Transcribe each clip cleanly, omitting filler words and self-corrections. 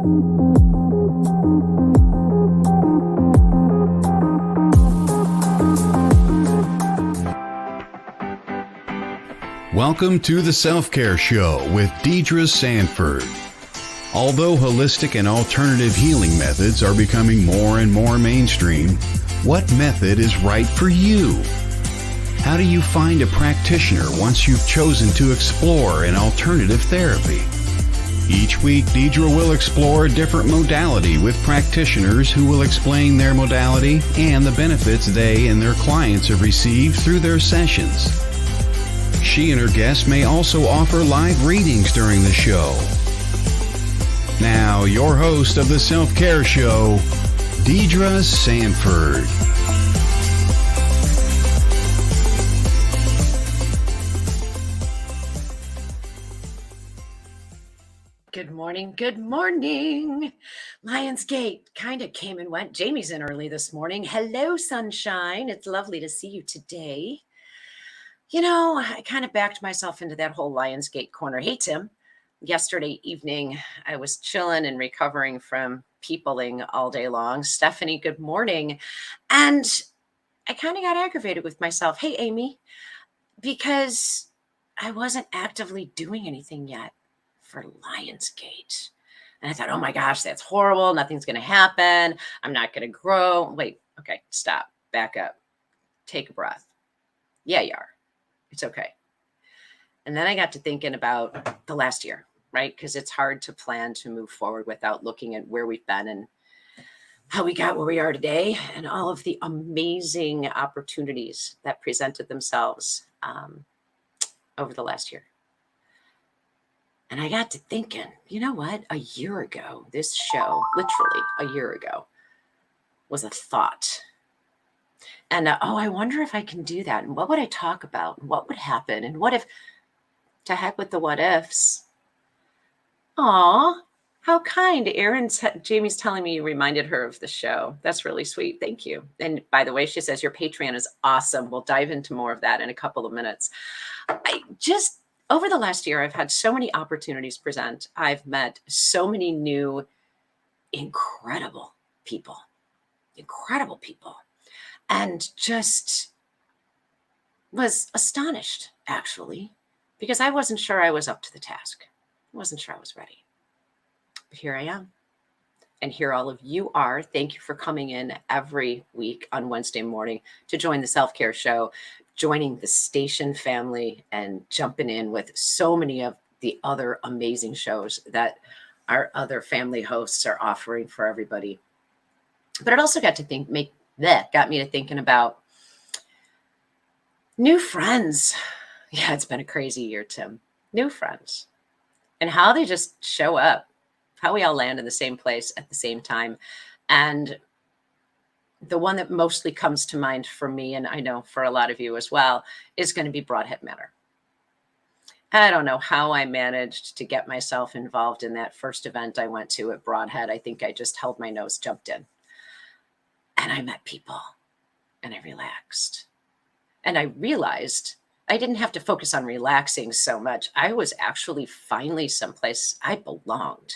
Welcome to the Self-Care Show with Deidre Sanford. Although holistic and alternative healing methods are becoming more and more mainstream, what method is right for you? How do you find a practitioner once you've chosen to explore an alternative therapy? Each week, Deidre will explore a different modality with practitioners who will explain their modality and the benefits they and their clients have received through their sessions. She and her guests may also offer live readings during the show. Now, your host of the Self-Care Show, Deidre Sanford. Good morning. Good morning. Lionsgate kind of came and went. Jamie's in early this morning. Hello, sunshine. It's lovely to see you today. You know, I kind of backed myself into that whole Lionsgate corner. Hey, Tim. Yesterday evening, I was chilling and recovering from peopling all day long. Stephanie, good morning. And I kind of got aggravated with myself. Hey, Amy, because I wasn't actively doing anything yet for Lionsgate. And I thought, oh my gosh, that's horrible. Nothing's going to happen. I'm not going to grow. Wait, okay, stop, back up, take a breath. Yeah, you are. It's okay. And then I got to thinking about the last year, right? Because it's hard to plan to move forward without looking at where we've been and how we got where we are today and all of the amazing opportunities that presented themselves over the last year. And I got to thinking, you know what? A year ago, this show, literally a year ago, was a thought. And, I wonder if I can do that. And what would I talk about? And what would happen? And what if, to heck with the what ifs. Aw, how kind. Jamie's telling me you reminded her of the show. That's really sweet. Thank you. And by the way, she says your Patreon is awesome. We'll dive into more of that in a couple of minutes. Over the last year, I've had so many opportunities present. I've met so many new, incredible people, and just was astonished, actually, because I wasn't sure I was up to the task. I wasn't sure I was ready. But here I am. And here all of you are. Thank you for coming in every week on Wednesday morning to join the Self-Care Show, joining the station family and jumping in with so many of the other amazing shows that our other family hosts are offering for everybody. But it also got me to thinking about new friends. Yeah, it's been a crazy year, Tim. New friends and how they just show up, how we all land in the same place at the same time. And the one that mostly comes to mind for me, and I know for a lot of you as well, is going to be Broadhead Manor. I don't know how I managed to get myself involved in that first event I went to at Broadhead. I think I just held my nose, jumped in. And I met people and I relaxed. And I realized I didn't have to focus on relaxing so much. I was actually finally someplace I belonged.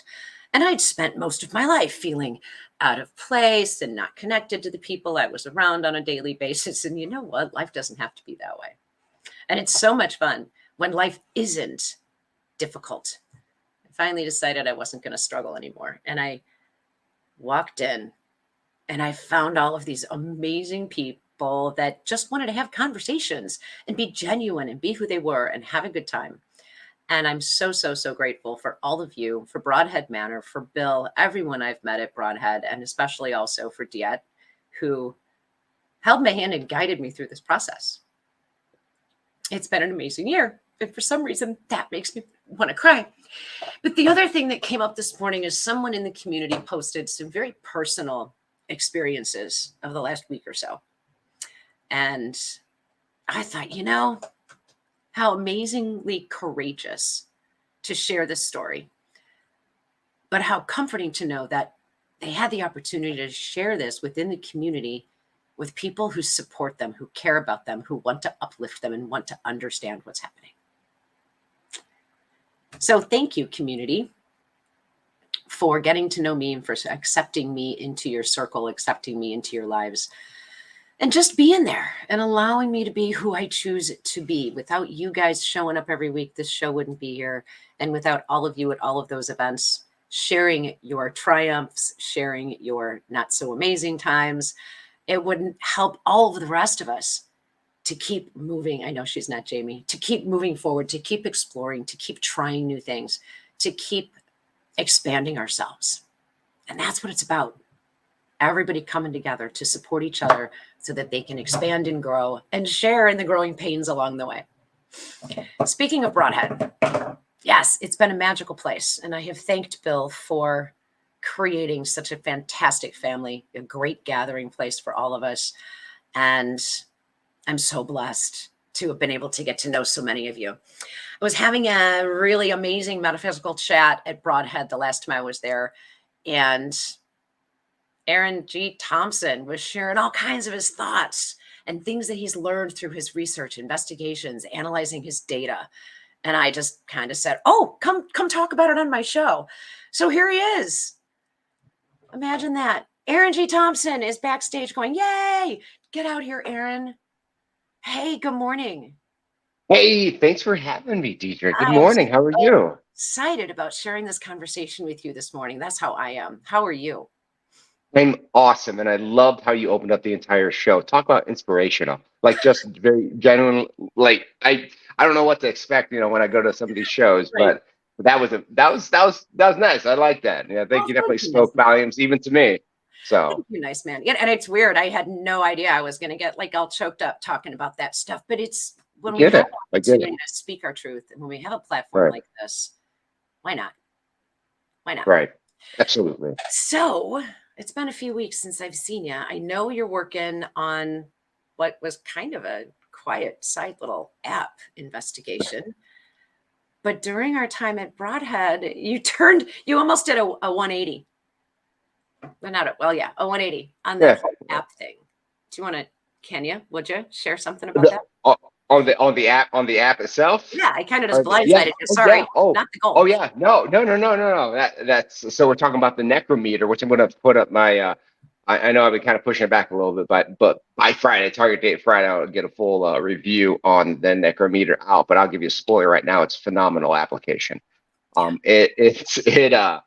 And I'd spent most of my life feeling out of place and not connected to the people I was around on a daily basis. And you know what? Life doesn't have to be that way. And it's so much fun when life isn't difficult. I finally decided I wasn't going to struggle anymore. And I walked in and I found all of these amazing people that just wanted to have conversations and be genuine and be who they were and have a good time. And I'm so, so, so grateful for all of you, for Broadhead Manor, for Bill, everyone I've met at Broadhead, and especially also for Diet, who held my hand and guided me through this process. It's been an amazing year. And for some reason, that makes me want to cry. But the other thing that came up this morning is someone in the community posted some very personal experiences of the last week or so. And I thought, you know, how amazingly courageous to share this story, but how comforting to know that they had the opportunity to share this within the community with people who support them, who care about them, who want to uplift them and want to understand what's happening. So thank you, community. for getting to know me and for accepting me into your circle, accepting me into your lives, and just being there and allowing me to be who I choose to be. Without you guys showing up every week, this show wouldn't be here. And without all of you at all of those events, sharing your triumphs, sharing your not so amazing times, it wouldn't help all of the rest of us to keep moving. I know she's not Jamie, to keep moving forward, to keep exploring, to keep trying new things, to keep expanding ourselves. And that's what it's about. Everybody coming together to support each other so that they can expand and grow and share in the growing pains along the way. Speaking of Broadhead, yes, it's been a magical place. And I have thanked Bill for creating such a fantastic family, a great gathering place for all of us. And I'm so blessed to have been able to get to know so many of you. I was having a really amazing metaphysical chat at Broadhead the last time I was there. And Aaron G. Thompson was sharing all kinds of his thoughts and things that he's learned through his research, investigations, analyzing his data. And I just kind of said, oh, come talk about it on my show. So here he is. Imagine that. Aaron G. Thompson is backstage going, yay, get out here, Aaron. Hey, good morning. Hey, thanks for having me, Deidre. Good I'm morning. How are you? excited about sharing this conversation with you this morning. That's how I am. How are you? I'm awesome, and I loved how you opened up the entire show. Talk about inspirational, like just very genuine. Like I don't know what to expect, when I go to some of these shows, Right. but that was nice. I like that. Yeah, I think Oh, you definitely thank you, spoke nice. volumes even to me. Thank So you, nice man. Yeah, and it's weird. I had no idea I was going to get like all choked up talking about that stuff. But it's I when we get have it. an I get it. opportunity to speak our truth, and when we have a platform Right. like this, why not? Why not? Right. Absolutely. So it's been a few weeks since I've seen you. I know you're working on what was kind of a quiet side little app investigation. But during our time at Broadhead, you almost did a 180. Well, not a, well, yeah, a 180 on that Yeah. whole app thing. Do you want to, would you share something about The, that? on the app itself. Yeah, I kind of just Or yeah. blindsided you. Oh Sorry, yeah. Oh. not the Oh goals. yeah. No. No. No. No. No. No. That's so we're talking about the necrometer, which I'm going to put up my. I know I've been kind of pushing it back a little bit, but by Friday, target date Friday, I'll get a full review on the necrometer out. But I'll give you a spoiler right now. It's a phenomenal application. Yeah.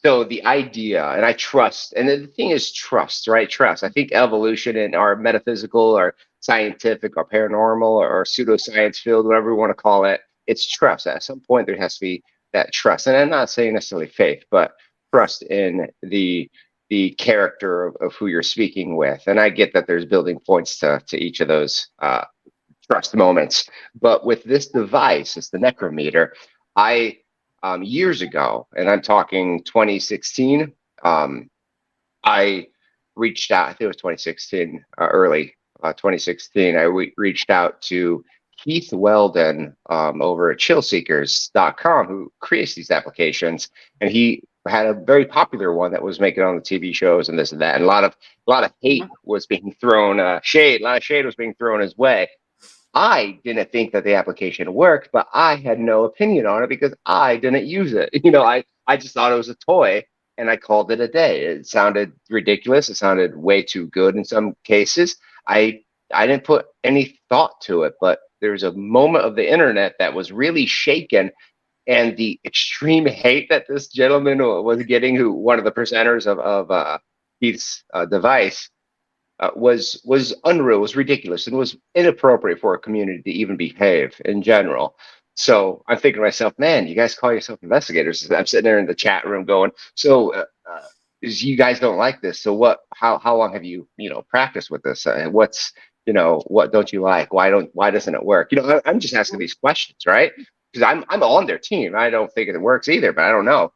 So the idea, and I trust, and the thing is trust, right? Trust. I think evolution in our metaphysical or scientific or paranormal or pseudoscience field, whatever we want to call it, it's trust. At some point, there has to be that trust. And I'm not saying necessarily faith, but trust in the character of who you're speaking with. And I get that there's building points to each of those trust moments. But with this device, it's the necrometer. I years ago, and I'm talking 2016. I reached out. I think it was 2016, early 2016. Reached out to Keith Weldon over at chillseekers.com, who creates these applications, and he had a very popular one that was making it on the TV shows and this and that, and a lot of hate was being thrown, shade, a lot of shade was being thrown his way. I didn't think that the application worked, but I had no opinion on it because I didn't use it. I just thought it was a toy and I called it a day. It sounded ridiculous. It sounded way too good in some cases. I didn't put any thought to it, but there's a moment of the internet that was really shaken, and the extreme hate that this gentleman was getting, who one of the presenters of Keith's device, was unreal, was ridiculous, and was inappropriate for a community to even behave in general. So I'm thinking to myself, man, you guys call yourself investigators. I'm sitting there in the chat room going, so you guys don't like this. So what? How long have you practiced with this? What don't you like? Why doesn't it work? I'm just asking these questions, right? Because I'm on their team. I don't think it works either, but I don't know.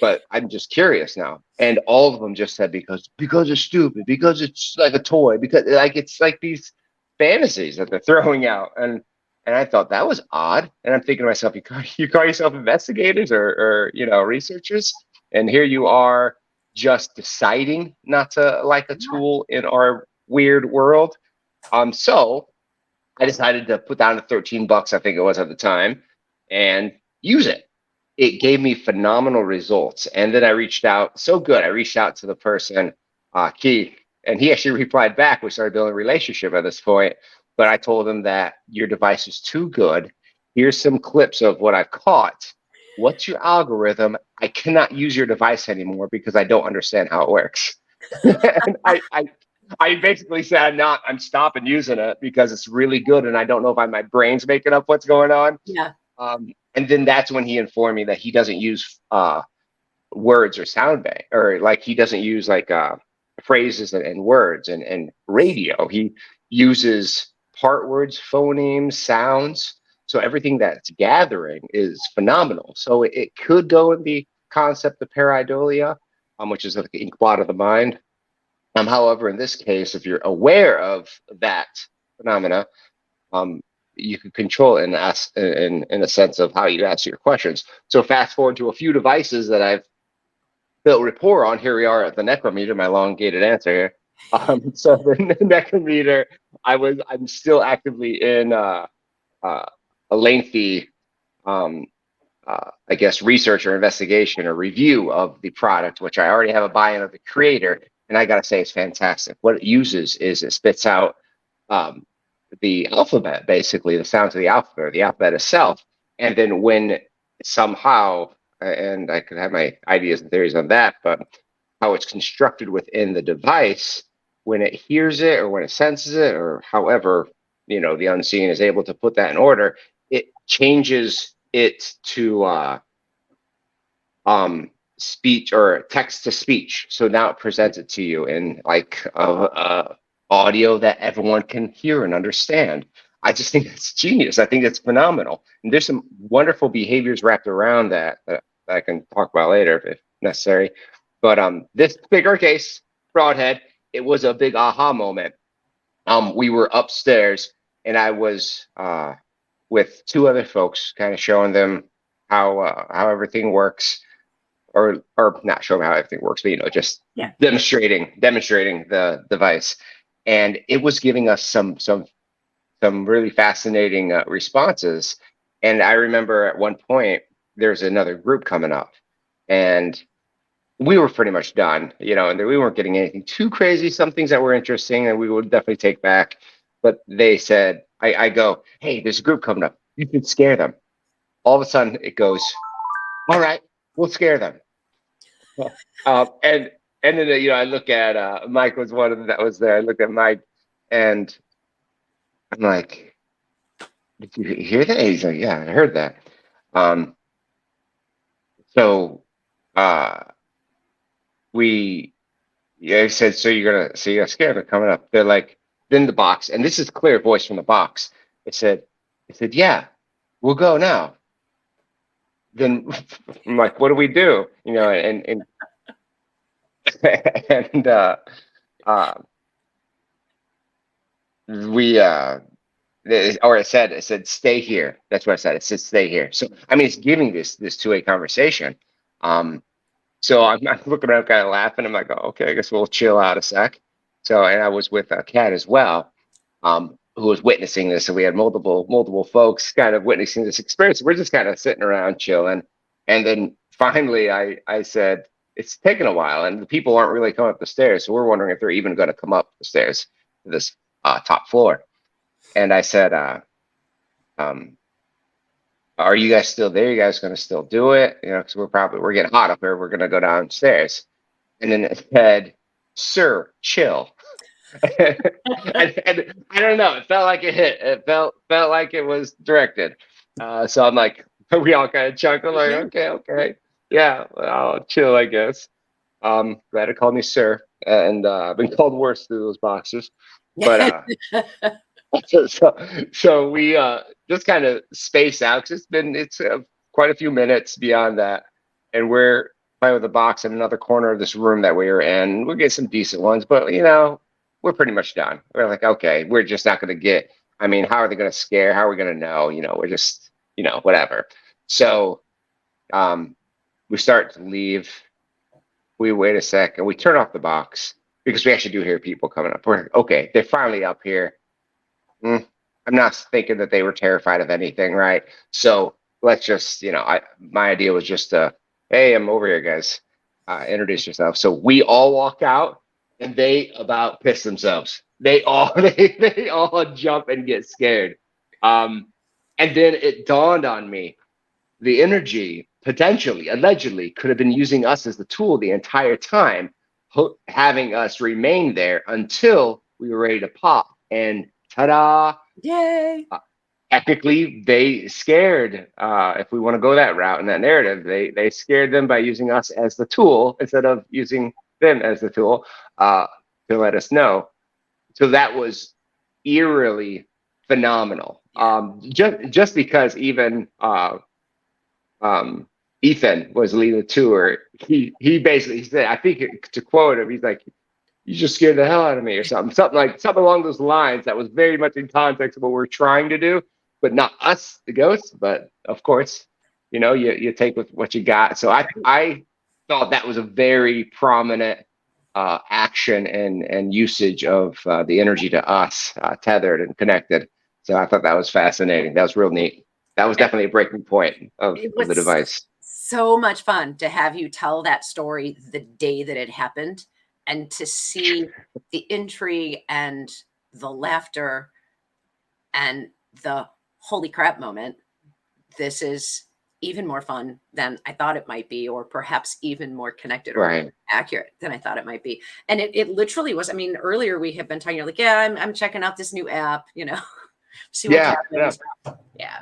But I'm just curious now. And all of them just said because it's stupid, because it's like a toy, because it's like these fantasies that they're throwing out. And I thought that was odd. And I'm thinking to myself, you call yourself investigators or researchers, and here you are just deciding not to like a tool in our weird world. So I decided to put down the $13, I think it was at the time, and use it. it gave me phenomenal results. And then I reached out, so good. I reached out to the person, Keith, and he actually replied back. We started building a relationship at this point. But I told him that your device is too good. Here's some clips of what I've caught. What's your algorithm? I cannot use your device anymore because I don't understand how it works. And I basically said, I'm stopping using it because it's really good. And I don't know if my brain's making up what's going on. Yeah. And then that's when he informed me that he doesn't use words or sound bank, or like he doesn't use like phrases and words and radio. He uses part words, phonemes, sounds. So everything that's gathering is phenomenal. So it could go in the concept of pareidolia, which is like the ink blot of the mind. However, in this case, if you're aware of that phenomena, you can control it in a sense of how you ask your questions. So fast forward to a few devices that I've built rapport on. Here we are at the necrometer, my elongated answer here. So the necrometer, I'm still actively in a lengthy, I guess, research or investigation or review of the product, which I already have a buy-in of the creator, and I gotta say it's fantastic. What it uses is it spits out the alphabet, basically the sounds of the alphabet, or the alphabet itself, and then when somehow, and I could have my ideas and theories on that, but how it's constructed within the device, when it hears it or when it senses it, or however, the unseen is able to put that in order, it changes it to speech or text to speech. So now it presents it to you in like audio that everyone can hear and understand. I just think that's genius. I think it's phenomenal. And there's some wonderful behaviors wrapped around that I can talk about later if necessary. But this particular case, Broadhead, it was a big aha moment. We were upstairs, and I was with two other folks, kind of showing them how everything works, or not showing how everything works, but just demonstrating the device, and it was giving us some really fascinating responses. And I remember at one point there's another group coming up, and we were pretty much done, and we weren't getting anything too crazy. Some things that were interesting and we would definitely take back, but they said, I go, hey, there's a group coming up. You should scare them. All of a sudden it goes, all right, we'll scare them. And then, I look at, Mike was one of them that was there. I looked at Mike and I'm like, did you hear that? He's like, yeah, I heard that. So I said, so you're gonna scare them coming up. They're like, then the box, and this is clear voice from the box. It said, yeah, we'll go now. Then I'm like, what do we do? And and we or it said stay here. That's what I said. It said stay here. So I mean, it's giving this two-way conversation. So I'm looking around, kind of laughing. I'm like, oh, okay, I guess we'll chill out a sec. So, and I was with a cat as well, who was witnessing this. So we had multiple folks kind of witnessing this experience. We're just kind of sitting around chilling. And then finally I said, it's taken a while and the people aren't really coming up the stairs. So we're wondering if they're even going to come up the stairs to this top floor. And I said, are you guys still there? You guys going to still do it? Because we're getting hot up here. We're going to go downstairs. And then it said, sir, chill. and I don't know. It felt like it hit. It felt like it was directed. So I'm like, we all kind of chuckled, like, okay. Yeah, I'll chill, I guess. Glad it called me sir. And I've been called worse through those boxes. But so we just kind of space out, because it's quite a few minutes beyond that, and we're playing with the box in another corner of this room that we were in. We'll get some decent ones, but we're pretty much done. We're like, okay, we're just not going to get. I mean, how are they going to scare? How are we going to know? We're just whatever. So we start to leave. We wait a sec and we turn off the box because we actually do hear people coming up. We're okay. They're finally up here. I'm not thinking that they were terrified of anything, right? So let's just, my idea was just hey, I'm over here, guys. Introduce yourself. So we all walk out, and they about piss themselves. They all they all jump and get scared. And then it dawned on me, the energy potentially, allegedly, could have been using us as the tool the entire time, having us remain there until we were ready to pop. And ta-da! Yay! Technically, they scared. If we want to go that route in that narrative, they scared them by using us as the tool instead of using them as the tool to let us know. So that was eerily phenomenal. Just because even Ethan was leading the tour, he basically said, I think to quote him, he's like, "You just scared the hell out of me," or something along those lines. That was very much in context of what we're trying to do, but not us, the ghosts. But of course, you take with what you got. So I thought that was a very prominent action and usage of the energy to us, tethered and connected. So I thought that was fascinating. That was real neat. That was definitely a breaking point of the device. So much fun to have you tell that story the day that it happened, and to see the intrigue and the laughter and the holy crap moment. This is even more fun than I thought it might be, or perhaps even more connected or Right. accurate than I thought it might be. And it literally was. I mean, earlier we have been talking, you're like, yeah, I'm checking out this new app, see what happens. Yeah.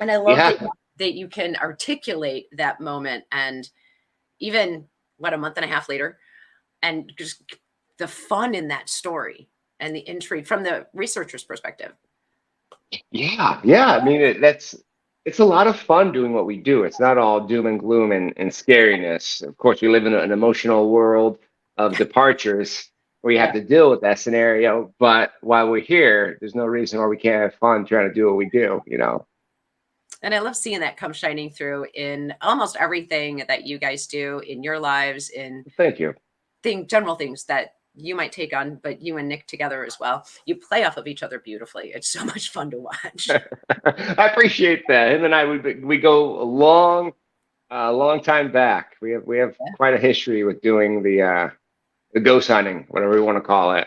And I love that you can articulate that moment, and even a month and a half later, and just the fun in that story and the intrigue from the researcher's perspective. Yeah. I mean, it's a lot of fun doing what we do. It's not all doom and gloom and scariness. Of course, we live in an emotional world of departures where you have to deal with that scenario. But while we're here, there's no reason why we can't have fun trying to do what we do, And I love seeing that come shining through in almost everything that you guys do in your lives, in Thank you. general things that you might take on, but you and Nick together as well. You play off of each other beautifully. It's so much fun to watch. I appreciate that. Him and I, we go a long time back. We have quite a history with doing the ghost hunting, whatever we want to call it.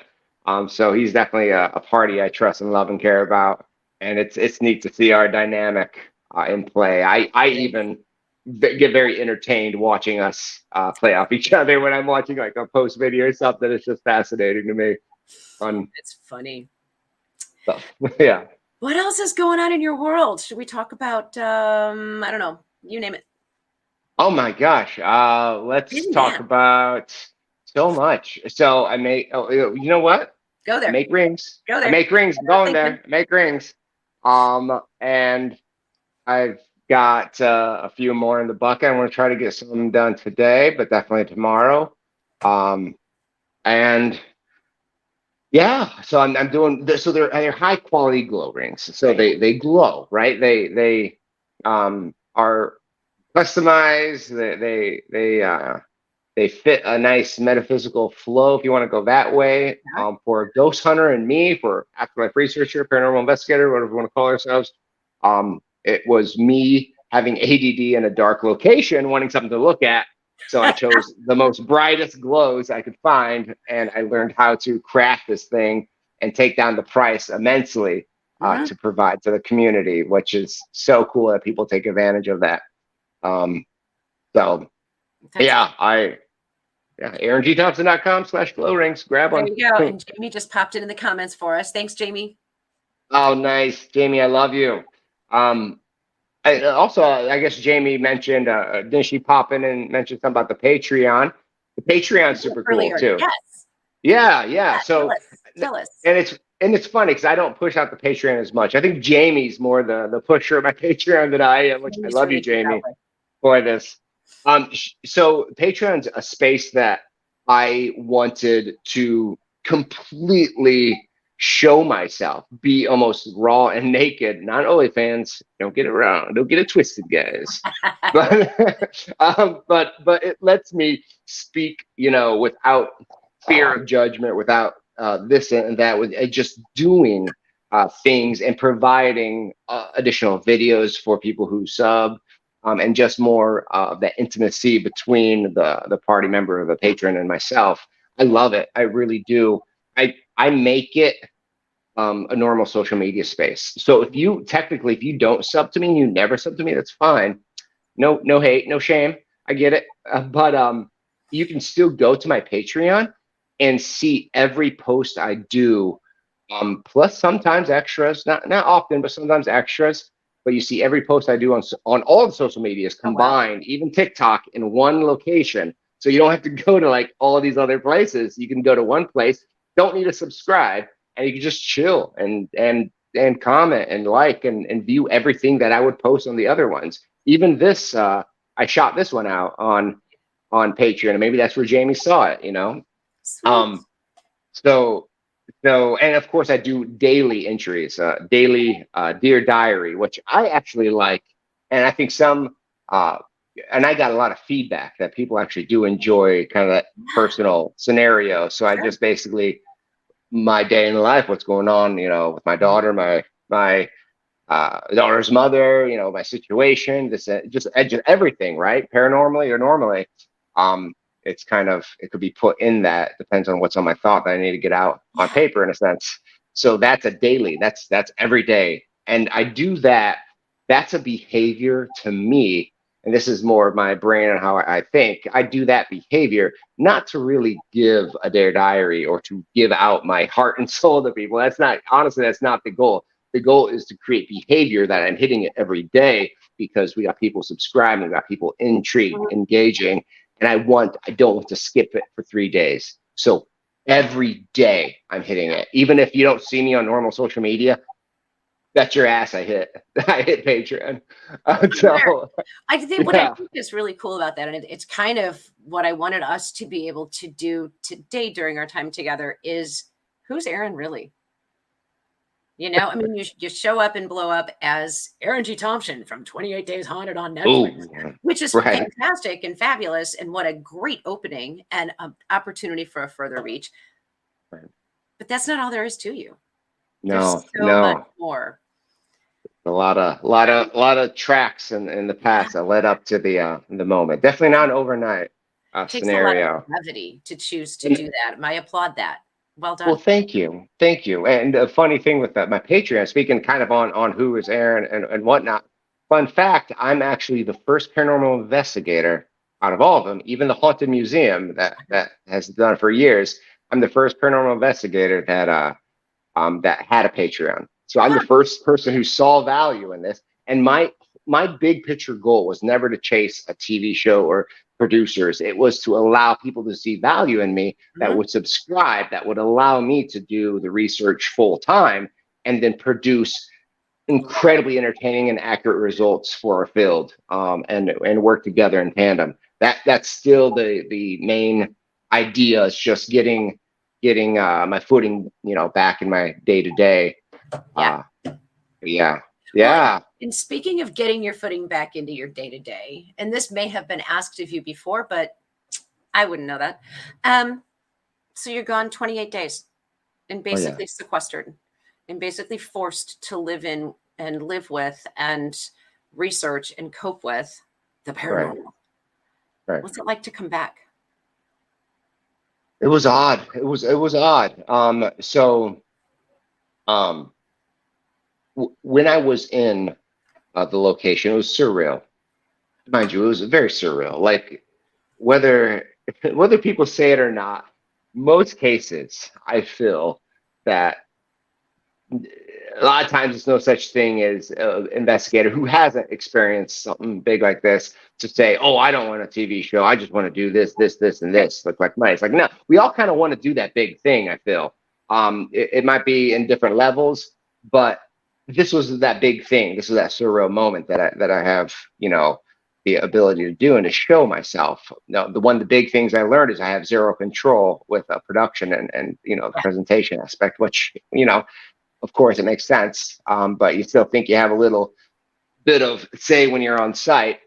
So he's definitely a party I trust and love and care about, and it's neat to see our dynamic in play. I even get very entertained watching us play off each other when I'm watching like a post video or something. It's just fascinating to me. Fun. It's funny. Stuff. Yeah. What else is going on in your world? Should we talk about, I don't know, you name it. Oh my gosh. Let's talk about so much. So I make, you know what? Go there. I make rings. Go there. I make rings. I'm going there. I make rings. And I've got a few more in the bucket. I want to try to get some done today, but definitely tomorrow. And yeah, so I'm doing this. So they're high quality glow rings. So they glow, right? They are customized. They fit a nice metaphysical flow if you want to go that way. For a ghost hunter and me, for Afterlife Researcher, Paranormal Investigator, whatever we want to call ourselves, it was me having ADD in a dark location, wanting something to look at. So I chose the most brightest glows I could find, and I learned how to craft this thing and take down the price immensely to provide to the community, which is so cool that people take advantage of that. AaronGThompson.com/glow rings. Grab one. There you go. And Jamie just popped it in the comments for us. Thanks, Jamie. Oh, nice. Jamie, I love you. I guess Jamie mentioned, didn't she pop in and mention something about the Patreon? The Patreon's super cool too. Yes. Yeah. So tell us. And it's funny because I don't push out the Patreon as much. I think Jamie's more the pusher of my Patreon than I am, which I love you, Jamie, for this. So Patreon's a space that I wanted to completely show myself, be almost raw and naked. Not OnlyFans, don't get it twisted, guys. but it lets me speak, without fear of judgment, without this and that, with just doing things and providing additional videos for people who sub, and just more of that intimacy between the party member, the patron, and myself. I love it. I really do. I make it a normal social media space. So if you technically, if you don't sub to me and you never sub to me, that's fine. No hate, no shame. I get it. But you can still go to my Patreon and see every post I do, plus sometimes extras, not often, but sometimes extras. But you see every post I do on all the social medias Oh, wow. combined, even TikTok, in one location. So you don't have to go to like all of these other places. You can go to one place. Don't need to subscribe, and you can just chill and comment and like and view everything that I would post on the other ones. Even this, I shot this one out on Patreon, and maybe that's where Jamie saw it. Sweet. So and of course I do daily entries, daily Dear Diary, which I actually like, and I think some, and I got a lot of feedback that people actually do enjoy kind of that personal scenario. So I Sure. just basically my day in life, what's going on, with my daughter, my daughter's mother, my situation, just everything, right? Paranormally or normally. It's kind of, it could be put in that, depends on what's on my thought that I need to get out on paper in a sense. So that's a daily, that's every day. And I do that. That's a behavior to me. And this is more of my brain and how I think. I do that behavior not to really give a Dare Diary or to give out my heart and soul to people. That's not, honestly, that's not the goal. The goal is to create behavior that I'm hitting it every day, because we got people subscribing, we got people intrigued, engaging, and I don't want to skip it for 3 days. So every day I'm hitting it. Even if you don't see me on normal social media, that's your ass. I hit Patreon. So I think what I yeah, think is really cool about that, and it's kind of what I wanted us to be able to do today during our time together, is who's Aaron really? I mean, you show up and blow up as Aaron G. Thompson from 28 Days Haunted on Netflix, oh, which is right, fantastic and fabulous, and what a great opening and opportunity for a further reach. right. But that's not all there is to you. There's No, so much no. more. A lot of tracks in the past that led up to the moment. Definitely not an overnight It takes a lot of scenario. brevity to choose to And, do that. I applaud that. Well well, done. thank you. And the funny thing with my Patreon, speaking kind of on who is Aaron and whatnot. Fun fact: I'm actually the first paranormal investigator out of all of them, even the haunted museum that has done it for years. I'm the first paranormal investigator that had a Patreon. So I'm the first person who saw value in this. And my big picture goal was never to chase a TV show or producers. It was to allow people to see value in me that Mhm. would subscribe, that would allow me to do the research full time and then produce incredibly entertaining and accurate results for our field, and work together in tandem. That's still the main idea, is just getting my footing, back in my day to day. Yeah. Yeah, Well, yeah. and speaking of getting your footing back into your day to day, and this may have been asked of you before, but I wouldn't know that. So you're gone 28 days and Oh yeah, basically sequestered and basically forced to live in and live with and research and cope with the right, paranormal. right. What's it like to come back? It was odd. It was odd. Um, when I was in the location, it was surreal. Mind you, it was very surreal. Like, whether whether people say it or not, most cases I feel that a lot of times there's no such thing as an investigator who hasn't experienced something big like this to say, "Oh, I don't want a TV show. I just want to do this, and this." Like money. It's like, no, we all kind of want to do that big thing. I feel it might be in different levels, but this was that big thing. This was that surreal moment that I have, the ability to do and to show myself. No, one of the big things I learned is I have zero control with production and the presentation aspect, which of course, it makes sense, but you still think you have a little bit of say when you're on site.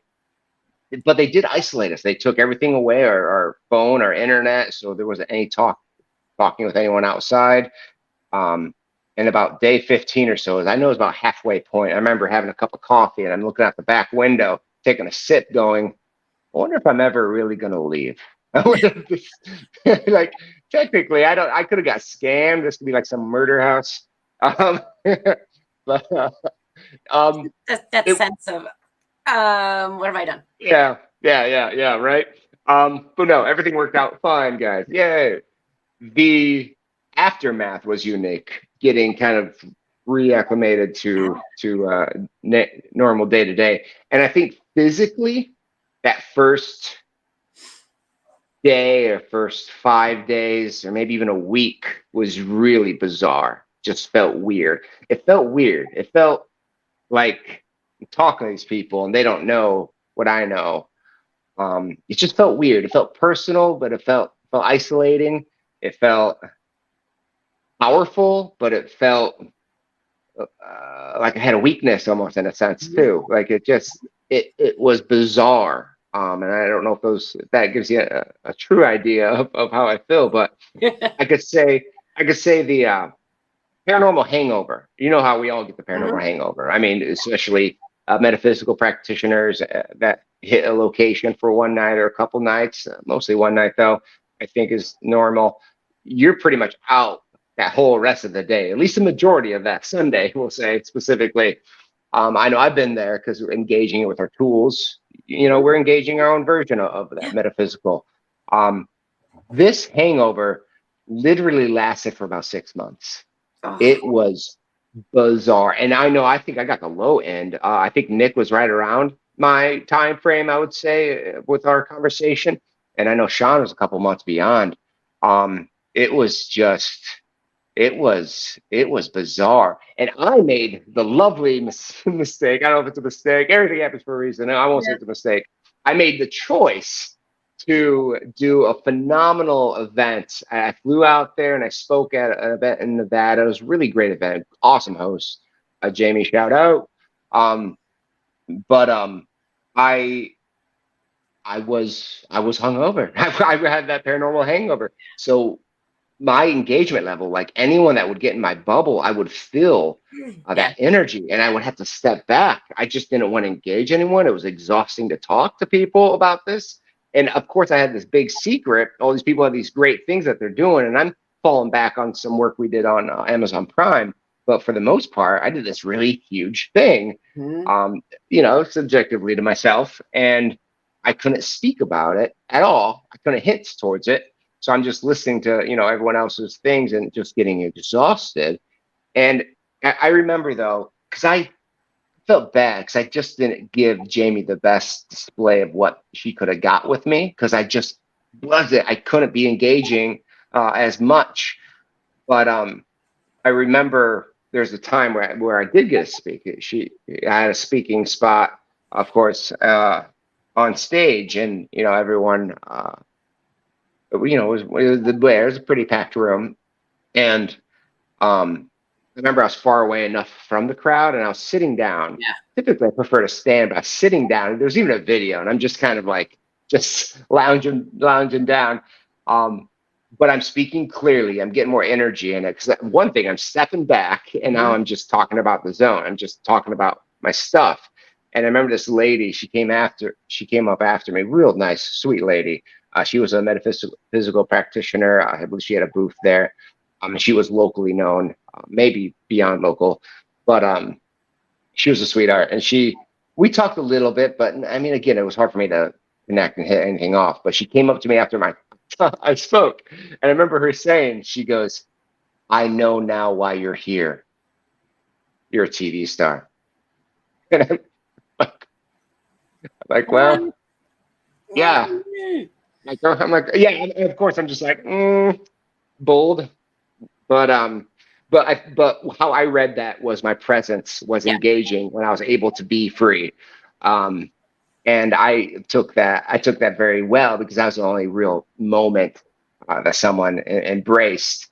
But they did isolate us. They took everything away, our phone, our internet, so there wasn't any talking with anyone outside. Um, And about day 15 or so, as I know it's about halfway point, I remember having a cup of coffee and I'm looking out the back window, taking a sip, going, I wonder if I'm ever really going to leave. I wonder if this, like, technically, I could have got scammed. This could be like some murder house. Um, but, That it, sense of, what have I done? yeah, right. But no, everything worked out fine, guys. Yay. The aftermath was unique, getting kind of reacclimated to normal day to day. And I think physically, that first day or first 5 days or maybe even a week was really bizarre. Just felt weird. It felt weird. It felt like I'm talking to these people and they don't know what I know. It just felt weird. It felt personal, but it felt isolating. It felt powerful, but it felt like I had a weakness almost in a sense too. Like it was bizarre. And I don't know if that gives you a true idea of how I feel, but I could say the paranormal hangover. You know how we all get the paranormal hangover. I mean, especially metaphysical practitioners that hit a location for one night or a couple nights, mostly one night though, I think is normal. You're pretty much out that whole rest of the day, at least the majority of that Sunday, we'll say specifically. I know I've been there because we're engaging it with our tools. We're engaging our own version of that metaphysical. Um, this hangover literally lasted for about 6 months. Oh, It was bizarre. And I think I got the low end. I think Nick was right around my time frame, I would say, with our conversation. And I know Sean was a couple months beyond. It was just it was bizarre. And I made the lovely mistake. I don't know if it's a mistake. Everything happens for a reason. I won't say it's a mistake. I made the choice to do a phenomenal event. I flew out there and I spoke at an event in Nevada. It was a really great event. Awesome host, Jamie. Shout out. But I I was hungover. I had that paranormal hangover. So my engagement level, like anyone that would get in my bubble, I would feel yeah. that energy and I would have to step back. I just didn't want to engage anyone. It was exhausting to talk to people about this. And of course, I had this big secret. All these people have these great things that they're doing, and I'm falling back on some work we did on Amazon Prime. But for the most part, I did this really huge thing, subjectively to myself, and I couldn't speak about it at all. I couldn't hint towards it. So I'm just listening to, everyone else's things and just getting exhausted. And I remember though, because I felt bad because I just didn't give Jamie the best display of what she could have got with me because I just wasn't. I couldn't be engaging as much. But I remember there's a time where I did get a I had a speaking spot, of course, on stage, and everyone. It was a pretty packed room, and I remember I was far away enough from the crowd, and I was sitting down. Yeah. Typically, I prefer to stand, but I was sitting down. There's even a video, and I'm just kind of like just lounging down. But I'm speaking clearly. I'm getting more energy in it because one thing, I'm stepping back, and now I'm just talking about the zone. I'm just talking about my stuff. And I remember this lady. She came up after me. Real nice, sweet lady. She was a metaphysical practitioner. I believe she had a booth there. She was locally known, maybe beyond local, but she was a sweetheart. And we talked a little bit, but I mean, again, it was hard for me to connect and hit anything off. But she came up to me after I spoke, and I remember her saying, she goes, "I know now why you're here. You're a TV star." And I'm like, well, yeah. I'm like, yeah. And of course, I'm just like, bold. But how I read that was my presence was Yeah. engaging when I was able to be free. And I took that very well because that was the only real moment that someone embraced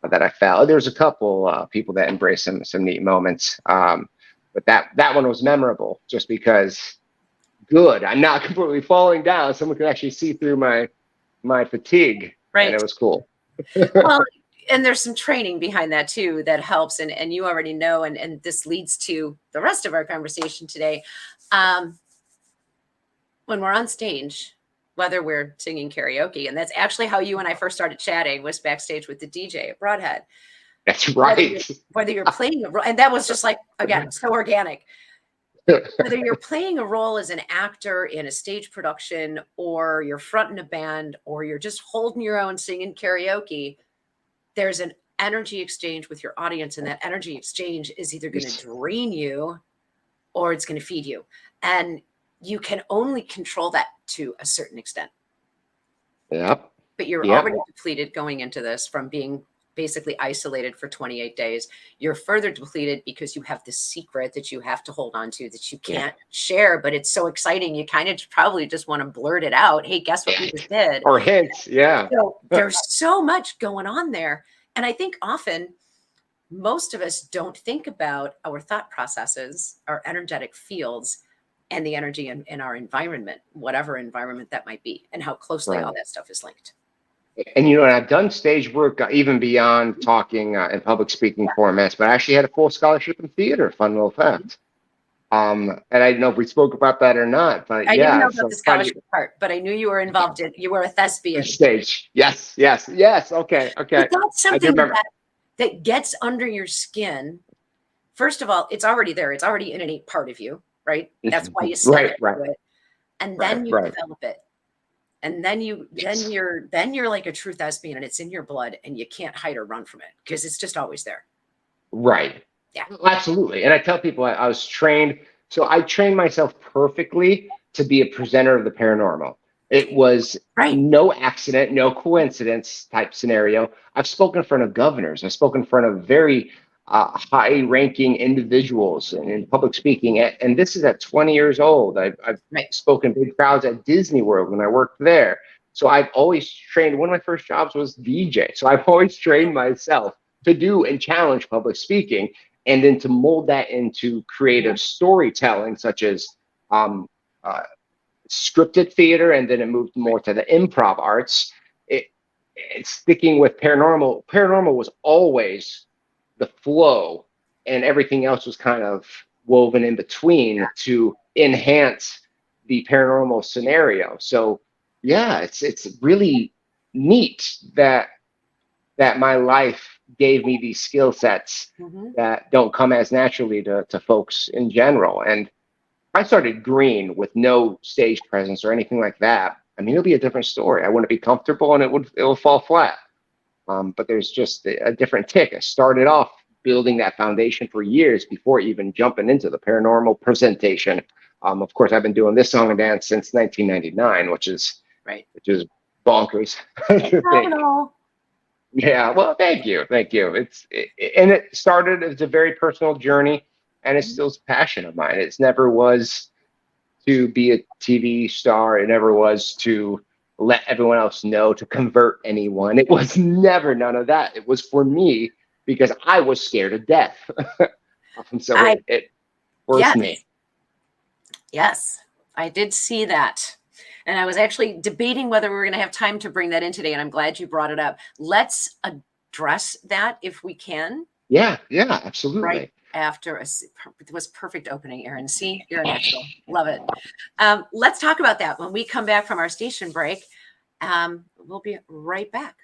that I felt. There was a couple people that embraced some neat moments, but that one was memorable just because. Good, I'm not completely falling down. Someone could actually see through my fatigue, and Right. it was cool. Well, and there's some training behind that too that helps, and you already know, and this leads to the rest of our conversation today. When we're on stage, whether we're singing karaoke, and that's actually how you and I first started chatting, was backstage with the DJ at Broadhead. That's right. Whether you're playing a role, and that was just like, again, so organic. Whether you're playing a role as an actor in a stage production, or you're fronting a band, or you're just holding your own singing karaoke, there's an energy exchange with your audience, and that energy exchange is either going to drain you or it's going to feed you. And you can only control that to a certain extent. Yep. But you're already depleted going into this from being basically isolated for 28 days. You're further depleted because you have this secret that you have to hold on to that you can't share, but it's so exciting. You kind of probably just want to blurt it out. Hey, guess what we just did? Or hints. Yeah. So there's so much going on there. And I think often most of us don't think about our thought processes, our energetic fields, and the energy in our environment, whatever environment that might be, and how closely all that stuff is linked. And, I've done stage work even beyond talking in public speaking formats, but I actually had a full scholarship in theater, fun little fact. And I didn't know if we spoke about that or not, but I didn't know about the scholarship part, but I knew you were involved in, you were a thespian. Stage. Yes. Okay. But that's something that gets under your skin. First of all, it's already there. It's already an innate part of you. Right. That's why you study it. And then you develop it. And then you're like a true thespian, and it's in your blood, and you can't hide or run from it because it's just always there. Right. Yeah. Absolutely. And I tell people I was trained. So I trained myself perfectly to be a presenter of the paranormal. It was no accident, no coincidence type scenario. I've spoken in front of governors. I've spoken in front of very high-ranking individuals in public speaking, and this is at 20 years old. I've spoken big crowds at Disney World when I worked there. So I've always trained. One of my first jobs was DJ. So I've always trained myself to do and challenge public speaking, and then to mold that into creative storytelling, such as scripted theater, and then it moved more to the improv arts. It's sticking with paranormal. Paranormal was always the flow, and everything else was kind of woven in between to enhance the paranormal scenario. So it's really neat that my life gave me these skill sets that don't come as naturally to folks in general. And I started green with no stage presence or anything like that. I mean, it'll be a different story. I wouldn't be comfortable, and it will fall flat. But there's just a different tick. I started off building that foundation for years before even jumping into the paranormal presentation. Of course, I've been doing this song and dance since 1999, which is bonkers. Yeah, well, thank you. And it started as a very personal journey, and it's still a passion of mine. It never was to be a TV star. It never was to let everyone else know, to convert anyone. It was never none of that. It was for me because I was scared of death. So it forced me. Yes, I did see that. And I was actually debating whether we were going to have time to bring that in today. And I'm glad you brought it up. Let's address that if we can. Yeah, absolutely. Right after it was perfect opening, Aaron. See, you're an actual. Love it. Let's talk about that when we come back from our station break. We'll be right back.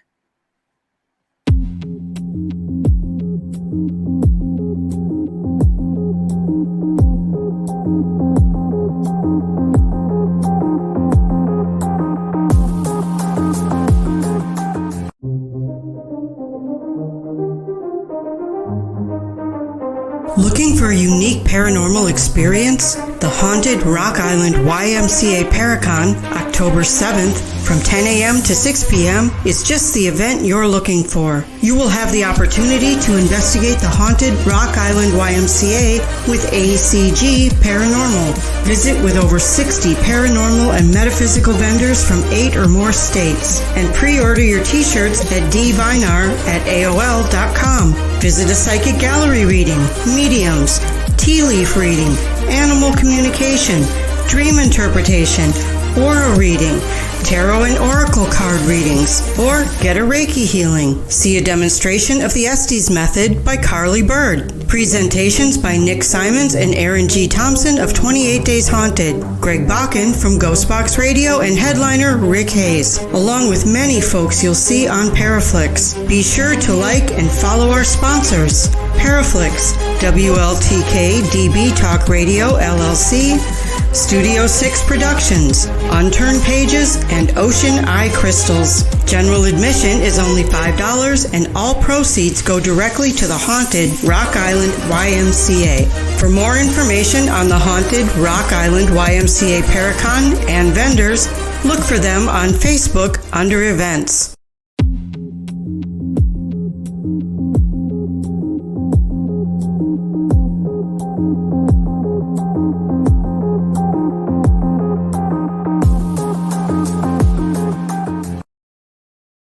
Looking for a unique paranormal experience? The Haunted Rock Island YMCA Paracon, October 7th, from 10 a.m. to 6 p.m. is just the event you're looking for. You will have the opportunity to investigate the Haunted Rock Island YMCA with ACG Paranormal. Visit with over 60 paranormal and metaphysical vendors from 8 or more states. And pre-order your t-shirts at dvinar@aol.com. Visit a psychic gallery reading, mediums, tea leaf reading, animal communication, dream interpretation, aura reading, tarot and oracle card readings, or get a Reiki healing. See a demonstration of the Estes Method by Carly Bird. Presentations by Nick Simons and Aaron G. Thompson of 28 Days Haunted, Greg Bakken from Ghostbox Radio, and headliner Rick Hayes, along with many folks you'll see on Paraflix. Be sure to like and follow our sponsors: Paraflix, WLTK DB Talk Radio LLC, Studio 6 Productions, Unturned Pages, and Ocean Eye Crystals. General admission is only $5, and all proceeds go directly to the Haunted Rock Island YMCA. For more information on the Haunted Rock Island YMCA Paracon and vendors, look for them on Facebook under Events.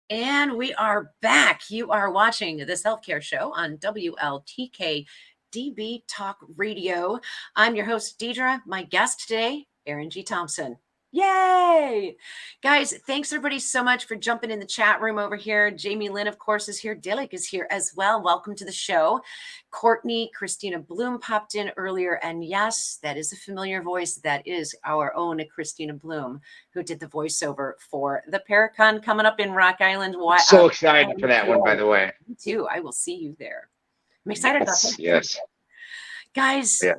And we are back. You are watching the Self-Care Show on WLTK DB Talk Radio. I'm your host, Deidre. My guest today, Aaron G. Thompson. Yay! Guys, thanks everybody so much for jumping in the chat room over here. Jamie Lynn, of course, is here. Dilek is here as well. Welcome to the show. Courtney, Christina Bloom popped in earlier. And yes, that is a familiar voice. That is our own Christina Bloom, who did the voiceover for the Paracon coming up in Rock Island. So excited for that one, by the way. Me too. I will see you there. I'm excited about that. Yes. Guys, yeah.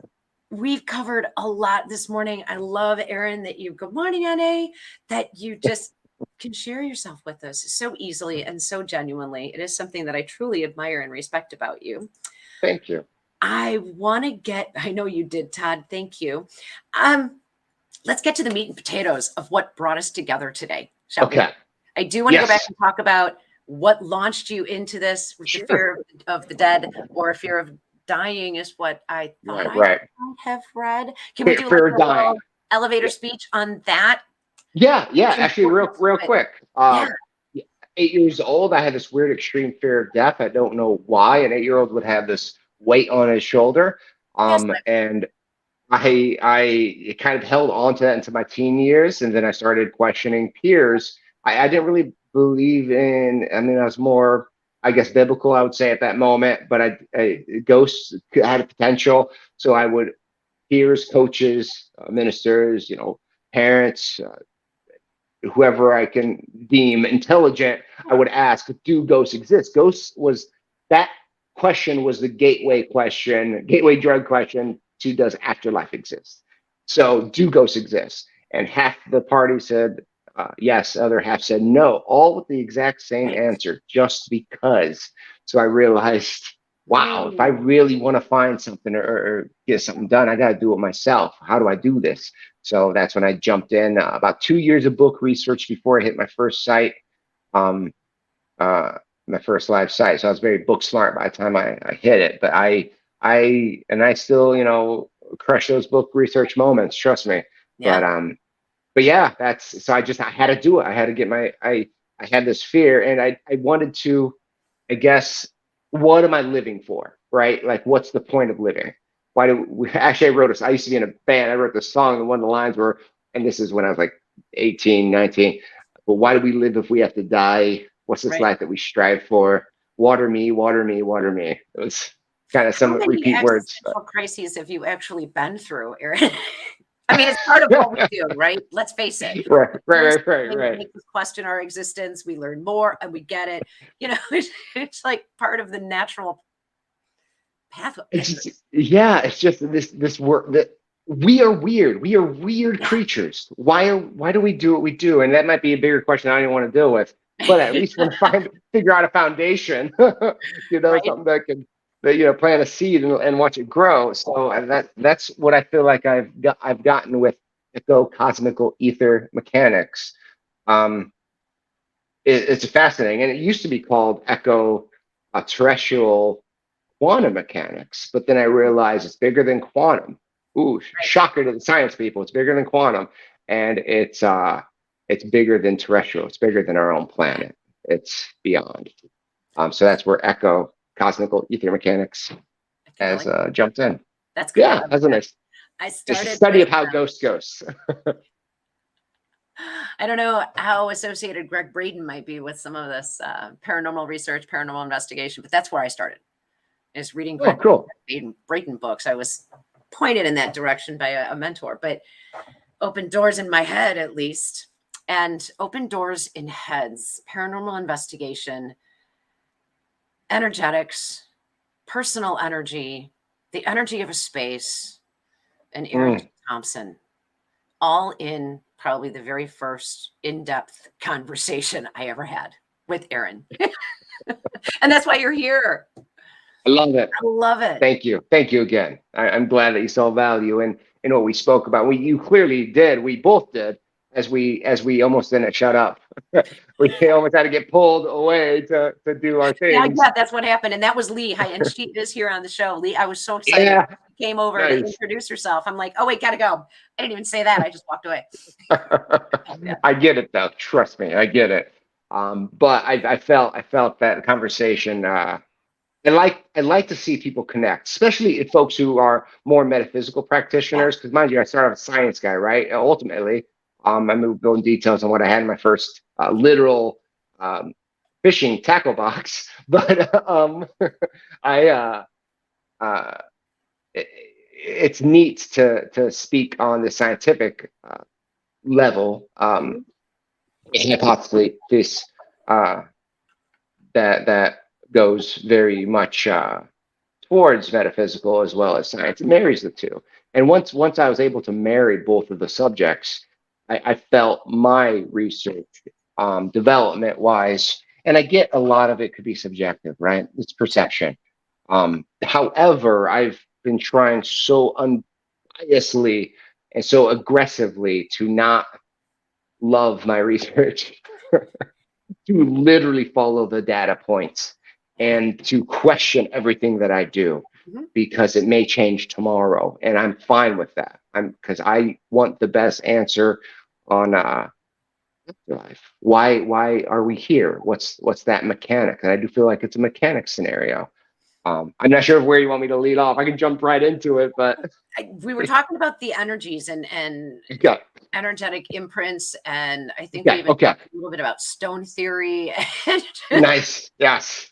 We've covered a lot this morning. I love, Aaron, that you, good morning, NA, that you just can share yourself with us so easily and so genuinely. It is something that I truly admire and respect about you. Thank you. I know you did, Todd. Thank you. Let's get to the meat and potatoes of what brought us together today, shall we? I do want to go back and talk about what launched you into this, with the fear of the dead, or a fear of dying is what I thought I might have read. Can we do a little elevator speech on that? Yeah. Actually, real quick. 8 years old, I had this weird extreme fear of death. I don't know why. An 8-year-old would have this weight on his shoulder. And I kind of held on to that into my teen years. And then I started questioning peers. I didn't really believe in, I was more, I guess, biblical, I would say, at that moment, but ghosts had a potential. So I would, peers, coaches, ministers, parents, whoever I can deem intelligent, I would ask, do ghosts exist? That question was the gateway drug question to, does afterlife exist? So do ghosts exist? And half the party said, yes, other half said no, all with the exact same answer, just because. So I realized, wow, if I really want to find something or get something done, I got to do it myself. How do I do this? So that's when I jumped in. About 2 years of book research before I hit my first site, my first live site. So I was very book smart by the time I hit it. But I still, crush those book research moments. Trust me. Yeah. But yeah, I had to do it. I had to get I had this fear, and I wanted to, I guess, what am I living for? Right? Like, what's the point of living? I wrote I used to be in a band. I wrote this song, and one of the lines were, and this is when I was like 18, 19, but why do we live if we have to die? What's this life that we strive for? Water me, water me, water me. It was kind of some repeat words. How many crises have you actually been through, Aaron? It's part of what we do, right? Let's face it. Right. We make us question our existence. We learn more, and we get it. It's like part of the natural pathway. It's just this work that we are weird. We are weird creatures. Why do we do what we do? And that might be a bigger question I don't want to deal with. But at least want to figure out a foundation. Something that can. Plant a seed and watch it grow. So that's what I feel like I've gotten with cosmical ether mechanics. It's fascinating, and it used to be called terrestrial quantum mechanics, but then I realized it's bigger than quantum. Ooh, shocker to the science people! It's bigger than quantum, and it's bigger than terrestrial. It's bigger than our own planet. It's beyond. So that's where cosmical ether mechanics has jumped in. That's good. Yeah, that's a nice. I started study of how ghosts. I don't know how associated Greg Braden might be with some of this paranormal research, paranormal investigation, but that's where I started. Is reading Oh, Greg cool. Braden books. I was pointed in that direction by a mentor, but opened doors in my head at least, and opened doors in heads, paranormal investigation, energetics, personal energy, the energy of a space, and Aaron G. Thompson, all in probably the very first in-depth conversation I ever had with Aaron. And that's why you're here. I love it. I love it. Thank you. Thank you again. I'm glad that you saw value in what we spoke about. You clearly did. We both did, as we almost didn't shut up. We almost had to get pulled away to do our things. Yeah, that's what happened. And that was Lee. Hi, and she is here on the show. Lee, I was so excited. Yeah. She came over Nice. to introduce herself. I'm like, oh wait, gotta go. I didn't even say that. I just walked away. I get it though. Trust me, I get it. But I felt that conversation. I like to see people connect, especially if folks who are more metaphysical practitioners. Because mind you, I started off a science guy, right? Ultimately, I moved go in details on what I had in my first literal fishing tackle box. But I it's neat to speak on the scientific level, hypothesis that goes very much towards metaphysical as well as science. It marries the two. And once I was able to marry both of the subjects, I felt my research development wise, and I get a lot of it could be subjective, right? It's perception. However, I've been trying so unbiasedly and so aggressively to not love my research, to literally follow the data points and to question everything that I do because it may change tomorrow. And I'm fine with that. Because I want the best answer on afterlife. Why are we here? What's that mechanic? And I do feel like it's a mechanic scenario. I'm not sure where you want me to lead off. I can jump right into it, but we were talking about the energies and okay. energetic imprints, and I think Okay, we even okay. talked a little bit about stone theory. Nice. Yes.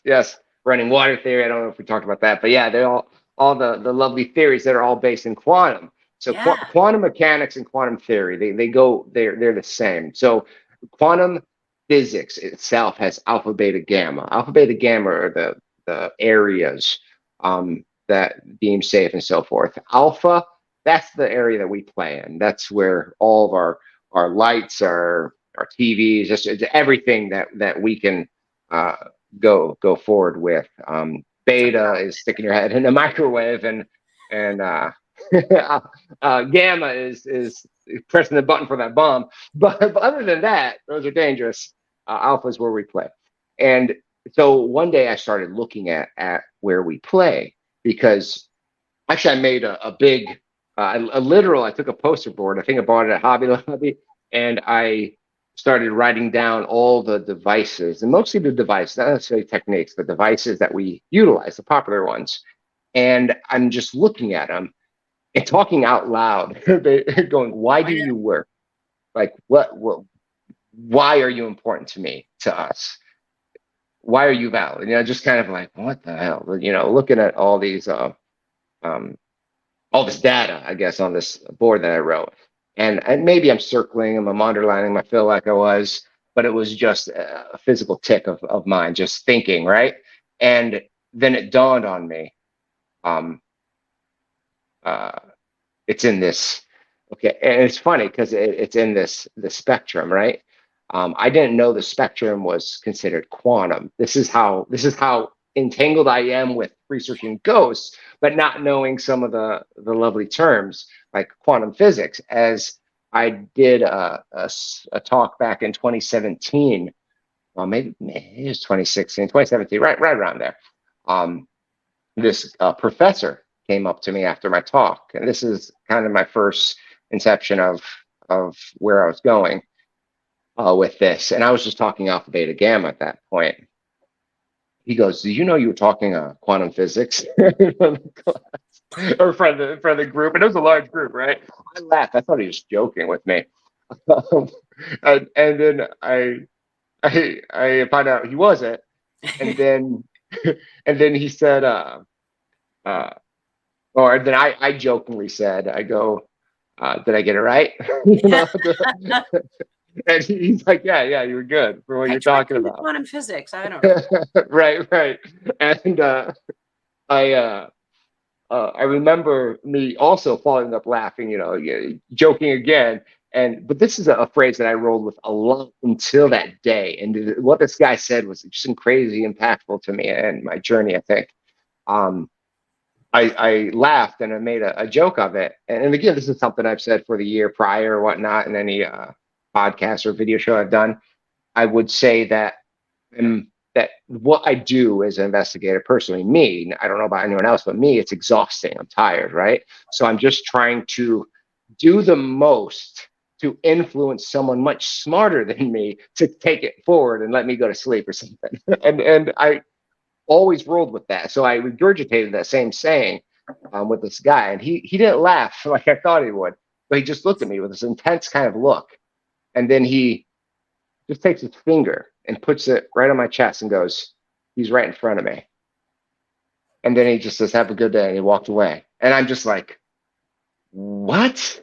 Running water theory. I don't know if we talked about that, but yeah, they're all the lovely theories that are all based in quantum. So Yeah. quantum mechanics and quantum theory, they're the same. So quantum physics itself has alpha, beta, gamma. Alpha, beta, gamma are the areas that deem safe and so forth. Alpha, that's the area that we play in. That's where all of our lights, our TVs, just everything that we can go forward with. Beta is sticking your head in a microwave, and gamma is pressing the button for that bomb. But other than that, those are dangerous. Alpha is where we play. And so one day I started looking at where we play, because actually I made a big, a literal, I took a poster board. I think I bought it at Hobby Lobby, and I started writing down all the devices, and mostly the devices, not necessarily techniques, but devices that we utilize, the popular ones. And I'm just looking at them and talking out loud, going, why do you work? Like, why are you important to us? Why are you valid? Just kind of like, what the hell? Looking at all these, all this data, I guess, on this board that I wrote. And maybe I'm circling them, I'm underlining them, I feel like I was, but it was just a physical tick of mine, just thinking, right? And then it dawned on me, it's in this, okay, and it's funny because it's in the spectrum, right? I didn't know the spectrum was considered quantum. This is how entangled I am with researching ghosts, but not knowing some of the lovely terms like quantum physics. As I did a talk back in 2017, well, maybe it was 2016, 2017, right around there. This professor came up to me after my talk, and this is kind of my first inception of where I was going with this. And I was just talking alpha, beta, gamma at that point. He goes, "Do you know you were talking quantum physics?" Or for the group, and it was a large group, right? I laughed. I thought he was joking with me. Um, and then I found out he wasn't, and then and then he said, uh, or then I jokingly said, I go, did I get it right? You know, and he's like, yeah, you were good for what I you're tried talking to do about. quantum physics. I don't know. Right. And I I remember me also falling up laughing, joking again. But this is a phrase that I rolled with a lot until that day. And what this guy said was just crazy impactful to me and my journey, I think. Um, I laughed and I made a joke of it. And again, this is something I've said for the year prior or whatnot in any podcast or video show I've done. I would say that that what I do as an investigator, personally, me, I don't know about anyone else, but me, it's exhausting. I'm tired, right? So I'm just trying to do the most to influence someone much smarter than me to take it forward and let me go to sleep or something. And I always rolled with that. So I regurgitated that same saying with this guy, and he didn't laugh like I thought he would, but he just looked at me with this intense kind of look, and then he just takes his finger and puts it right on my chest and goes, "He's right in front of me." And then he just says, "Have a good day," and he walked away. And I'm just like, what?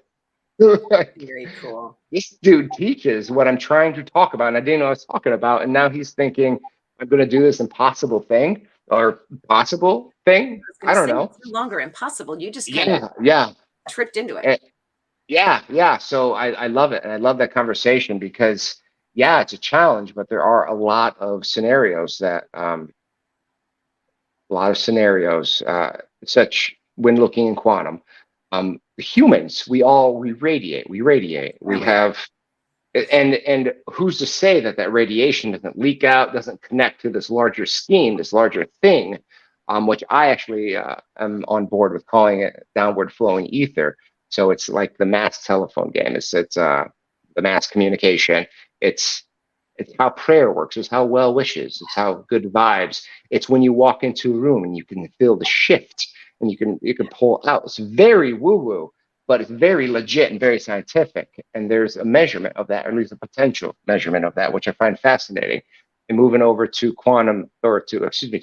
Very cool. This dude teaches what I'm trying to talk about, and I didn't know what I was talking about. And now he's thinking I'm going to do this impossible thing or possible thing. I don't know. It's no longer impossible. You just kind of Yeah. tripped into it. Yeah. So I love it. And I love that conversation because, yeah, it's a challenge, but there are a lot of scenarios such when looking in quantum. Humans, we radiate. We have, and who's to say that radiation doesn't leak out, doesn't connect to this larger scheme, this larger thing, which I actually am on board with calling it downward flowing ether. So it's like the mass telephone game. It's the mass communication. It's how prayer works. It's how well wishes. It's how good vibes. It's when you walk into a room and you can feel the shift and you can pull out. It's very woo woo, but it's very legit and very scientific. And there's a measurement of that, or at least a potential measurement of that, which I find fascinating. And moving over to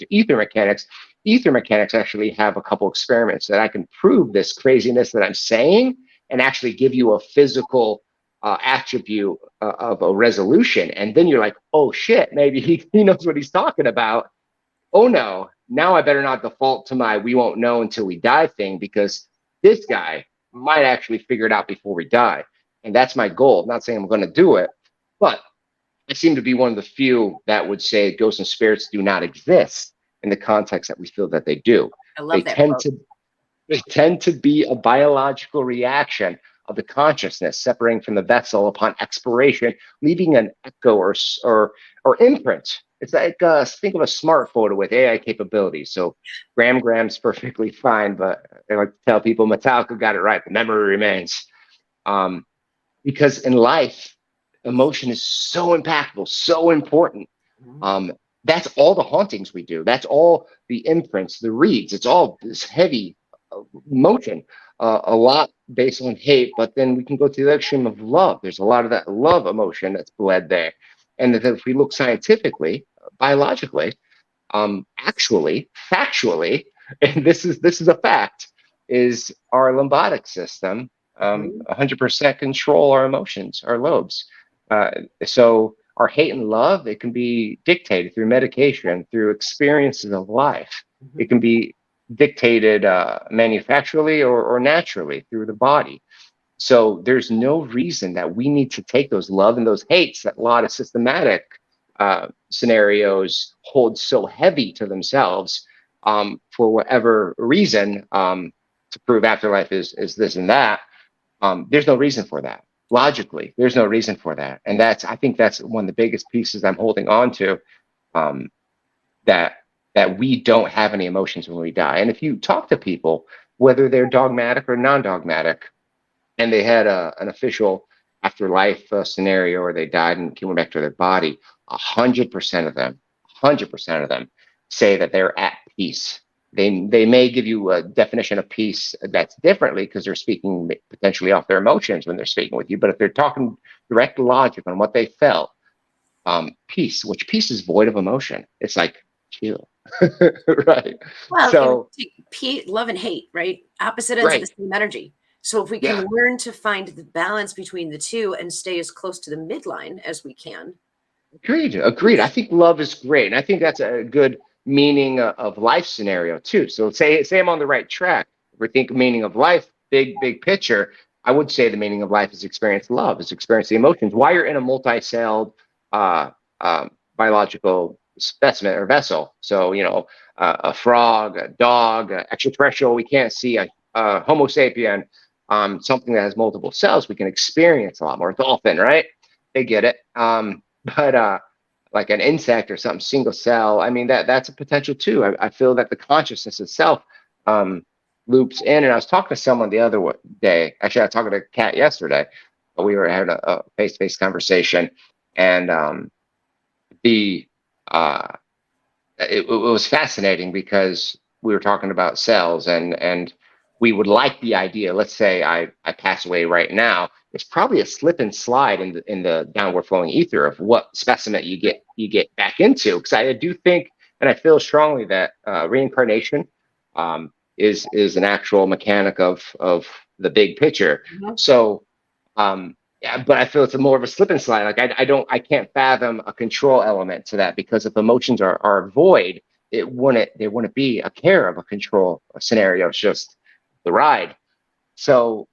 ether mechanics. Ether mechanics actually have a couple experiments that I can prove this craziness that I'm saying and actually give you a physical attribute of a resolution. And then you're like, oh shit, maybe he knows what he's talking about. Oh no, now I better not default to my "we won't know until we die" thing, because this guy might actually figure it out before we die. And that's my goal. I'm not saying I'm going to do it, but I seem to be one of the few that would say ghosts and spirits do not exist in the context that we feel that they do. I love that tend quote. they tend to be a biological reaction of the consciousness separating from the vessel upon expiration, leaving an echo or imprint. It's like think of a smart photo with AI capabilities. So Gram's perfectly fine, but I like to tell people Metallica got it right. The memory remains. Because in life, emotion is so impactful, so important. That's all the hauntings we do. That's all the imprints, the reads. It's all this heavy emotion, a lot based on hate, but then we can go to the extreme of love. There's a lot of that love emotion that's bled there. And that if we look scientifically, biologically, actually, factually, and this is a fact, is our limbic system 100% control our emotions, our lobes. So our hate and love, it can be dictated through medication, through experiences of life. It can be dictated manufacturally or naturally through the body. So there's no reason that we need to take those love and those hates that a lot of systematic scenarios hold so heavy to themselves for whatever reason, to prove afterlife is this and that. There's no reason for that. Logically, there's no reason for that. And I think that's one of the biggest pieces I'm holding on to, that we don't have any emotions when we die. And if you talk to people, whether they're dogmatic or non-dogmatic, and they had an official afterlife scenario, or they died and came back to their body, 100% of them say that they're at peace. they may give you a definition of peace that's differently because they're speaking potentially off their emotions when they're speaking with you. But if they're talking direct logic on what they felt, peace, which peace is void of emotion. It's like chill, right? Well, So love and hate, right? Opposite ends of the right, same energy. So if we can yeah, learn to find the balance between the two and stay as close to the midline as we can. agreed. I think love is great, and I think that's a good meaning of life scenario too. So say I'm on the right track. If we think meaning of life, big picture. I would say the meaning of life is experience love, is experience the emotions. Why you're in a multi-celled uh, biological specimen or vessel. So a frog, a dog, extraterrestrial. We can't see a Homo sapien, something that has multiple cells. We can experience a lot more. Dolphin, right? They get it. But like an insect or something single cell, I mean that's a potential too. I feel that the consciousness itself loops in. And I was talking to someone the other day. Actually, I was talking to Kat yesterday. We were having a face-to-face conversation, and the it was fascinating because we were talking about cells, and we would like the idea. Let's say I pass away right now. It's probably a slip and slide in the downward flowing ether of what specimen you get back into. Because I do think, and I feel strongly that reincarnation is an actual mechanic of the big picture. Mhm. So yeah, but I feel it's a more of a slip and slide. Like I can't fathom a control element to that, because if emotions are void, there wouldn't be a care of a control scenario. It's just the ride. So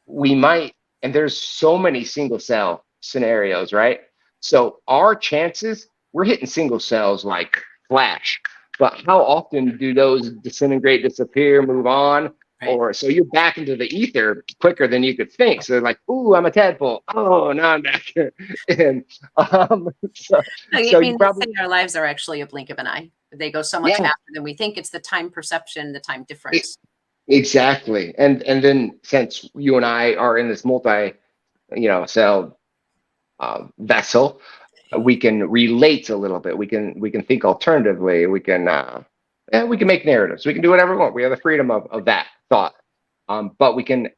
we might, and there's so many single cell scenarios, right? So our chances, we're hitting single cells like flash. But how often do those disintegrate, disappear, move on? Right. Or so you're back into the ether quicker than you could think. So they're like, ooh, I'm a tadpole. Oh, now I'm back here. And so, No, I so you mean, they probably, say our lives are actually a blink of an eye. They go so much yeah, faster than we think. It's the time perception, the time e- difference. exactly. And then since you and I are in this cell vessel, we can relate a little bit. We can think alternatively. We can make narratives. We can do whatever we want. We have the freedom of that thought. But we can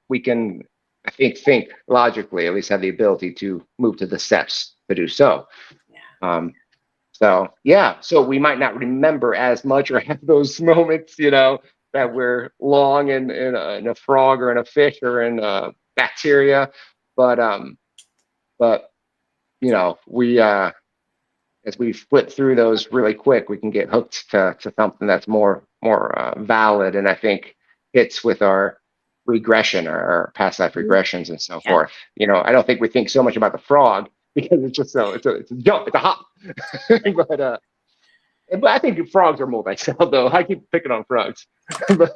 I think logically, at least have the ability to move to the steps to do so. Yeah. So yeah, so we might not remember as much or have those moments, that we're long in a frog or in a fish or in bacteria, but but we as we flip through those really quick, we can get hooked to something that's more valid, and I think hits with our regression, our past life Mhm. regressions and so Yeah. forth. I don't think we think so much about the frog because it's just it's a jump, it's a hop. But I think frogs are multi-cell though. I keep picking on frogs, but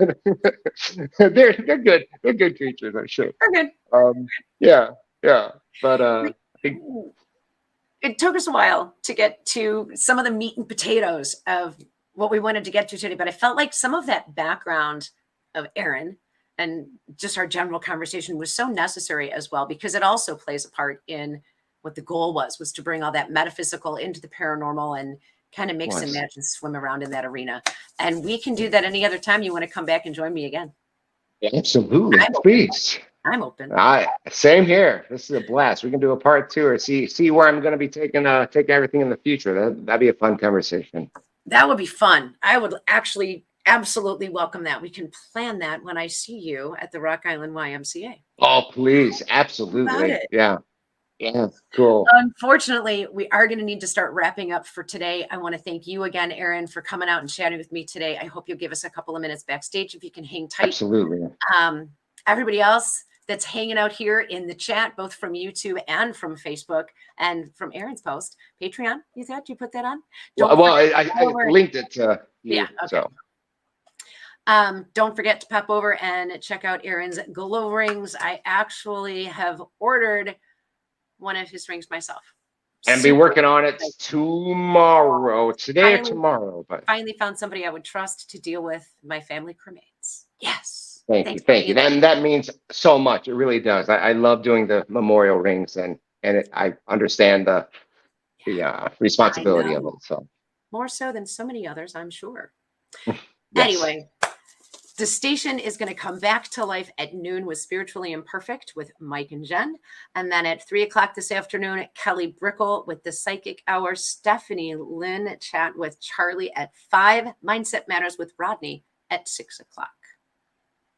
they're good. They're good creatures, I'm sure. We're good. Yeah, yeah. But We- I think It took us a while to get to some of the meat and potatoes of what we wanted to get to today, but I felt like some of that background of Aaron and just our general conversation was so necessary as well, because it also plays a part in what the goal was to bring all that metaphysical into the paranormal and kind of mix and was match and swim around in that arena. And we can do that any other time you want to come back and join me again. absolutely, I'm open. please. I'm open. Same here. This is a blast. We can do a part two or see where I'm going to be taking everything in the future. That'd be a fun conversation. That would be fun. I would actually absolutely welcome that. We can plan that when I see you at the Rock Island YMCA. Oh, please, About absolutely. it. Yeah, yeah, cool. Unfortunately, we are going to need to start wrapping up for today. I want to thank you again, Aaron, for coming out and chatting with me today. I hope you'll give us a couple of minutes backstage if you can hang tight. Absolutely. Everybody else that's hanging out here in the chat, both from YouTube and from Facebook and from Aaron's post, Patreon, you put that on? Well, I Over- linked it to you. Yeah, okay. So Don't forget to pop over and check out Aaron's glow rings. I actually have ordered one of his rings myself. and be working on it tomorrow, today or Finally- tomorrow. But Finally found somebody I would trust to deal with my family cremates. Yes. thank you. That means so much. It really does. I love doing the memorial rings, and I understand the responsibility of it. So More so than so many others, I'm sure. yes. Anyway, The station is going to come back to life at noon with Spiritually Imperfect with Mike and Jen. And then at 3 o'clock this afternoon, Kelly Brickle with the Psychic Hour, Stephanie Lynn chat with Charlie at 5, Mindset Matters with Rodney at 6 o'clock.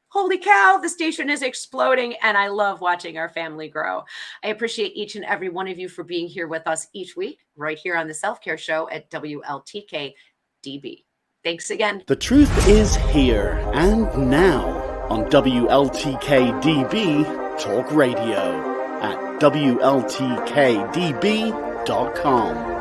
Holy cow, the station is exploding, and I love watching our family grow. I appreciate each and every one of you for being here with us each week, right here on the Self-Care Show at WLTK DB. Thanks again. The truth is here and now on WLTK DB Talk Radio at WLTKDB.com.